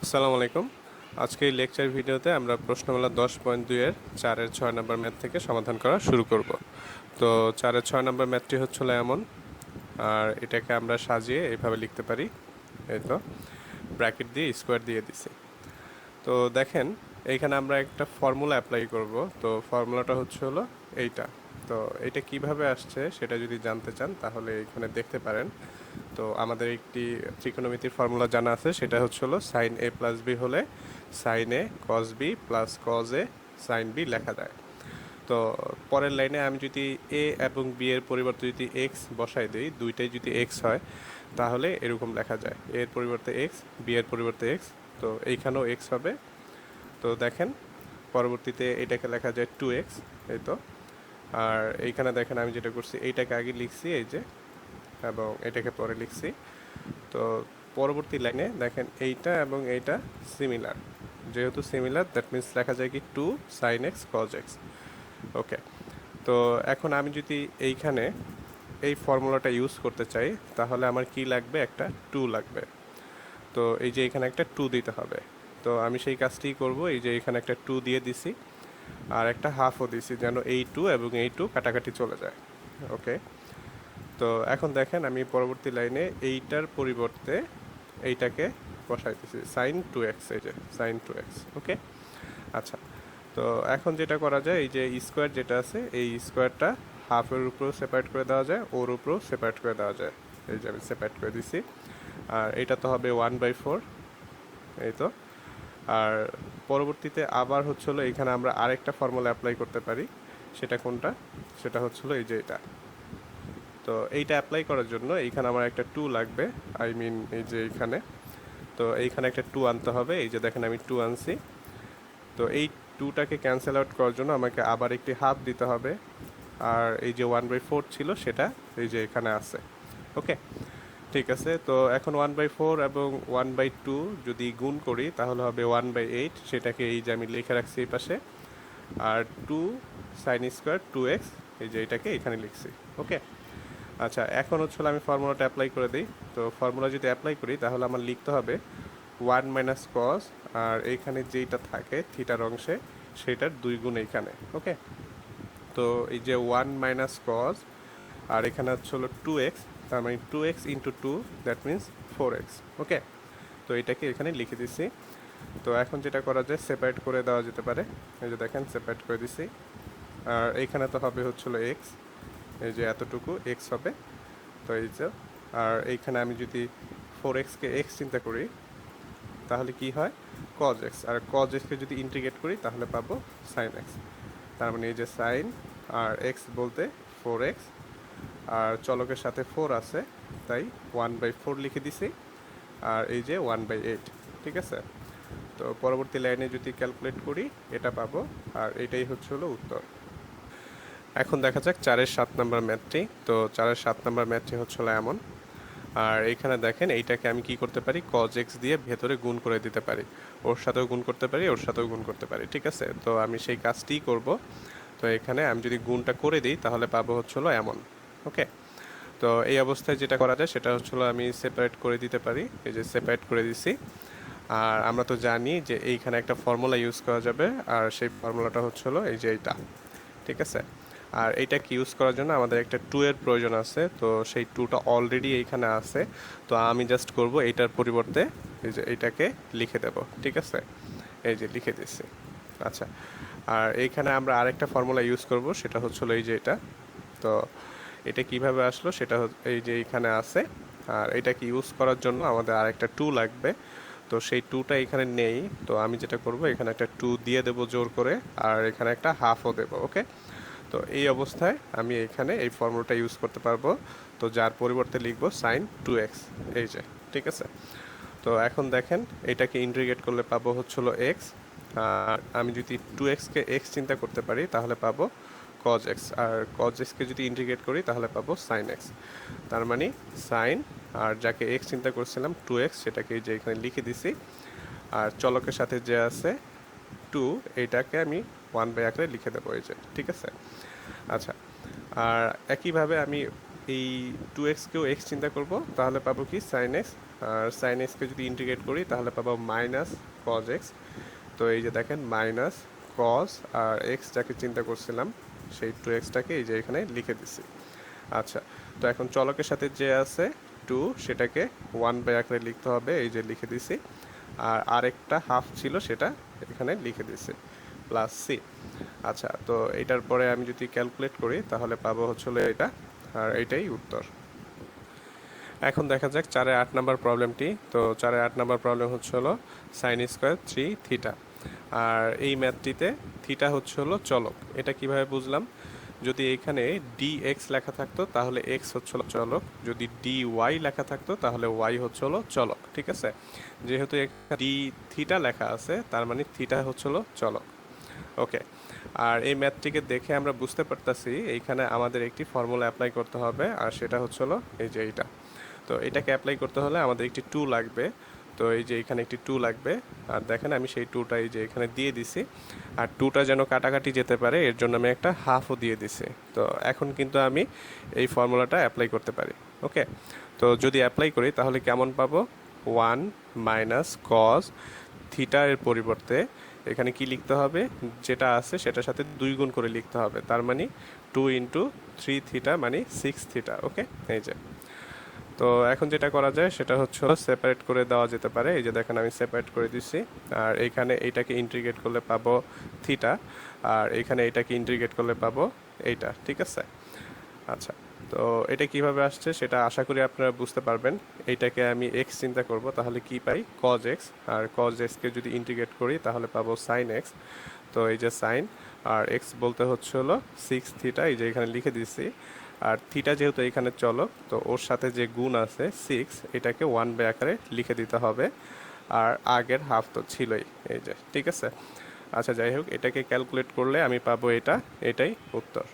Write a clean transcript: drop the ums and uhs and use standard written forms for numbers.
আসসালামু আলাইকুম। আজকে এই লেকচার ভিডিওতে আমরা প্রশ্নমালা 10.2 এর 4-এর 6 নম্বর ম্যাথ থেকে সমাধান করা শুরু করব। তো 4-এর 6 নম্বর ম্যাথটি হচ্ছিল এমন, আর এটাকে আমরা সাজিয়ে এইভাবে লিখতে পারি। এই তো ব্র্যাকেট দিয়ে স্কোয়ার দিয়ে দিছি। তো দেখেন এইখানে আমরা একটা ফর্মুলা অ্যাপ্লাই করব। তো ফর্মুলাটা হচ্ছে হলো এইটা। তো এটা কিভাবে আসছে সেটা যদি জানতে চান তাহলে এখানে দেখতে পারেন। তো আমাদের একটি ত্রিকোণমিতির ফর্মুলা জানা আছে, সেটা হচ্ছে হলো সাইন এ প্লাস বি হলে সাইন এ কস বি প্লাস কস এ সাইন বি লেখা যায়। তো পরের লাইনে আমি যদি এ এবং বি এর পরিবর্তে যদি এক্স বসাই দিই, দুইটাই যদি এক্স হয় তাহলে এরকম লেখা যায়, এর পরিবর্তে এক্স, বি এর পরিবর্তে এক্স। তো এইখানেও এক্স হবে। তো দেখেন পরবর্তীতে এটাকে লেখা যায় 2x, এই তো। আর এইখানে দেখেন আমি যেটা করছি এইটাকে আগে লিখছি এই যে, এবং এটাকে পরে লিখছি। তো পরবর্তী লাইনে দেখেন এইটা এবং এইটা সিমিলার, যেহেতু সিমিলার দ্যাট মিন্স লেখা যায় কি 2 sin x cos x। ওকে, তো এখন আমি যদি এইখানে এই ফর্মুলাটা ইউজ করতে চাই তাহলে আমার কি লাগবে, একটা 2 লাগবে। তো এই যে এখানে একটা 2 দিতে হবে। তো আমি সেই কাজটিই করব, এই যে এখানে একটা 2 দিয়ে দিছি আর একটা হাফও দিছি যেন এই 2 এবং এই 2 কাটাকাটি চলে যায়। ওকে, তো এখন দেখেন আমি পরবর্তী লাইনে এইটার পরিবর্তে এইটাকে বসাইতেছি সাইন 2x, এই যে সাইন 2x। ওকে, আচ্ছা। তো এখন যেটা করা যায়, এই যে স্কোয়ার যেটা আছে এই স্কোয়ারটা হাফের উপরেও সেপারেট করে দেওয়া যায়, ওর উপরেও সেপারেট করে দেওয়া যায়। এই যে আমি সেপারেট করে দিছি। আর এটা তো হবে 1/4, এই তো। আর পরবর্তীতে আবার হচ্ছিলো এখানে আমরা আরেকটা ফর্মুলা অ্যাপ্লাই করতে পারি। সেটা কোনটা, সেটা হচ্ছিলো এই যে এটা। তো এইটা অ্যাপ্লাই করার জন্য এইখানে আমার একটা 2 লাগবে, আই মিন এই যে এইখানে। তো এইখানে একটা 2 আনতে হবে, এই যে দেখেন আমি 2 আনছি। তো এই 2টাকে ক্যান্সেল আউট করার জন্য আমাকে আবার একটি হাফ দিতে হবে। আর এই যে 1/4 ছিল সেটা এই যে এখানে আছে। ওকে, ঠিক আছে। তো এখন 1/4 এবং 1/2 যদি গুণ করি তাহলে হবে 1/8, সেটাকে এই যে আমি লিখে রাখছি এই পাশে। আর 2 সাইন স্কোয়ার 2x, এই যে এটাকে এখানে লিখছি। ওকে, আচ্ছা। এখন হচ্ছে আমি ফর্মুলাটা অ্যাপ্লাই করে দিই। তো ফর্মুলা যদি অ্যাপ্লাই করি তাহলে আমার লিখতে হবে 1 মাইনাস কস, আর এইখানে যেইটা থাকে থিটার অংশে সেটার 2 গুণ এইখানে। ওকে, তো এই যে 1 মাইনাস কস, আর এখানে হচ্ছে হলো 2x, তার মানে 2x into 2 that means 4x। ওকে, তো এটাকে এখানে লিখে দিছি। তো এখন যেটা করা যায়, সেপারেট করে দেওয়া যেতে পারে। এই যে দেখেন সেপারেট করে দিছি। আর এইখানে তো হবে হচ্ছিল এক্স, এই যে এতটুকু এক্স হবে। তো এই যে, আর এইখানে আমি যদি 4xকে এক্স চিন্তা করি তাহলে কি হয়, cos x। আর cos x কে যদি ইন্টিগ্রেট করি তাহলে পাবো sin x। তার মানে এই যে সাইন আর x বলতে 4x, আর চলকের সাথে 4 আছে তাই 1/4 লিখে দিছি। আর এই যে 1/8, ঠিক আছে। তো পরবর্তী লাইনে যদি ক্যালকুলেট করি এটা পাবো, আর এটাই হচ্ছে হলো উত্তর। এখন দেখা যাক 4-এর 7 নম্বর ম্যাথটি। তো 4-এর 7 নম্বর ম্যাথটি হচ্ছে হলো এমন, আর এইখানে দেখেন এইটাকে আমি কি করতে পারি, cos x দিয়ে ভেতরে গুণ করে দিতে পারি। ওর সাথেও গুণ করতে পারি, ওর সাথেও গুণ করতে পারি, ঠিক আছে। তো আমি সেই কাজটিই করব। তো এখানে আমি যদি গুণটা করে দিই তাহলে পাবো হচ্ছিলো এমন। ওকে, তো এই অবস্থায় যেটা করা যায় সেটা হচ্ছিলো আমি সেপারেট করে দিতে পারি, এই যে সেপারেট করে দিছি। আর আমরা তো জানি যে এইখানে একটা ফর্মুলা ইউজ করা যাবে, আর সেই ফর্মুলাটা হচ্ছিলো এই যে এইটা, ঠিক আছে। আর এইটাকে ইউজ করার জন্য আমাদের একটা 2 এর প্রয়োজন আছে। তো সেই 2টা অলরেডি এইখানে আছে। তো আমি জাস্ট করব এইটার পরিবর্তে এই যে এইটাকে লিখে দেব, ঠিক আছে। এই যে লিখে দিচ্ছি। আচ্ছা, আর এইখানে আমরা আরেকটা ফর্মুলা ইউজ করব, সেটা হচ্ছিল এই যে এটা। তো এটা কিভাবে আসলো সেটা এই যে এইখানে আছে। আর এটাকে ইউজ করার জন্য আমাদের আরেকটা 2 লাগবে। তো সেই 2টা এখানে নেই। তো আমি যেটা করব এখানে একটা 2 দিয়ে দেবো জোর করে, আর এখানে একটা হাফও দেবো। ওকে, তো এই অবস্থায় আমি এখানে এই ফর্মুলাটা ইউজ করতে পারবো। তো যার পরিবর্তে লিখব সাইন 2x, এই যে, ঠিক আছে। তো এখন দেখেন এটাকে ইন্টিগ্রেট করলে পাবো হচ্ছিল x। আর আমি যদি 2xকে x চিন্তা করতে পারি তাহলে পাবো cos x, আর cos x কে যদি ইন্টিগ্রেট করি তাহলে পাবো sin x। তার মানে সাইন, আর যাকে x চিন্তা করছিলাম 2x, সেটাকে এই যে এখানে লিখে দিছি। আর চলকের সাথে যে আছে 2, এইটাকে আমি 1 আকারে লিখে দেবো, এই যে, ঠিক আছে। আচ্ছা, আর একইভাবে আমি এই 2x কেও x চিন্তা করব, তাহলে পাবো কি sin x আর সাইন এক্সকে যদি ইন্টিগ্রেট করি তাহলে পাবো মাইনাস কজ এক্স। তো এই যে দেখেন মাইনাস কজ আর এক্স যাকে চিন্তা করছিলাম সেই 2x-টাকে এই যে এখানে লিখে দিছি। আচ্ছা, তো এখন চলকের সাথে যে আছে 2 সেটাকে 1 আকারে লিখতে হবে, এই যে লিখে দিছি। আর আরেকটা হাফ ছিল সেটা এখানে লিখে দিছি প্লাস সি। আচ্ছা, তো এটার পরে আমি যদি ক্যালকুলেট করি তাহলে পাবো হচ্ছিল এটা, আর এটাই উত্তর। এখন দেখা যাক 4-8 নাম্বার প্রবলেমটি। তো 4-8 নাম্বার প্রবলেম হচ্ছে হলো সাইন স্কোয়ার 3 থিটা। আর এই ম্যাথটিতে থিটা হচ্ছে হলো চলক। এটা কিভাবে বুঝলাম? যদি এখানে dx লেখা থাকতো তাহলে x হচ্ছে হলো চলক, যদি dy লেখা থাকতো তাহলে y হচ্ছে হলো চলক। ঠিক আছে, যেহেতু এখানে d থিটা লেখা আছে তার মানে থিটা হচ্ছে হলো চলক। ওকে, আর এই ম্যাথটিকে দেখে আমরা বুঝতে পারতাছি এইখানে আমাদের একটি ফর্মুলা অ্যাপ্লাই করতে হবে, আর সেটা হচ্ছে হলো এই যে এইটা। তো এটাকে অ্যাপ্লাই করতে হলে আমাদের একটি 2 লাগবে। তো এই যে এখানে একটি 2 লাগবে, আর দেখেন আমি সেই 2টা এই যে এখানে দিয়ে দিছি। আর 2টা যেন কাটাকাটি যেতে পারে এর জন্য আমি একটা হাফও দিয়ে দিছি। তো এখন কিন্তু আমি এই ফর্মুলাটা অ্যাপ্লাই করতে পারি। ওকে, তো যদি অ্যাপ্লাই করি তাহলে কেমন পাবো? 1 মাইনাস কজ থিটা এর পরিবর্তে এখানে কি লিখতে হবে? যেটা আছে সেটার সাথে 2 গুণ করে লিখতে হবে, তার মানে 2 ইন্টু 3 থিটা মানে 6 থিটা। ওকে, এই যে। তো এখন যেটা করা যায় সেটা হচ্ছে সেপারেট করে দেওয়া যেতে পারে। এই যে দেখেন আমি সেপারেট করে দিচ্ছি, আর এইখানে এইটাকে ইন্টিগ্রেট করলে পাবো থিটা, আর এইখানে এইটাকে ইন্টিগ্রেট করলে পাবো এইটা। ঠিক আছে, আচ্ছা। তো এটা কিভাবে আসছে সেটা আশা করি আপনারা বুঝতে পারবেন। এইটাকে আমি এক্স চিন্তা করব তাহলে কি পাই? Cos x. আর কজ এক্সকে যদি ইন্টিগ্রেট করি তাহলে পাবো সাইন এক্স। তো এই যে সাইন, আর এক্স বলতে হচ্ছে হলো 6 থিটা, এই যে এখানে লিখে দিচ্ছি। আর থিটা যেহেতু এখানে চলক, তো ওর সাথে যে গুণ আছে 6, এটাকে 1 আকারে লিখে দিতে হবে। আর আগের হাফ তো ছিলই, এই যে। ঠিক আছে, আচ্ছা যাই হোক, এটাকে ক্যালকুলেট করলে আমি পাবো এটা, এটাই উত্তর।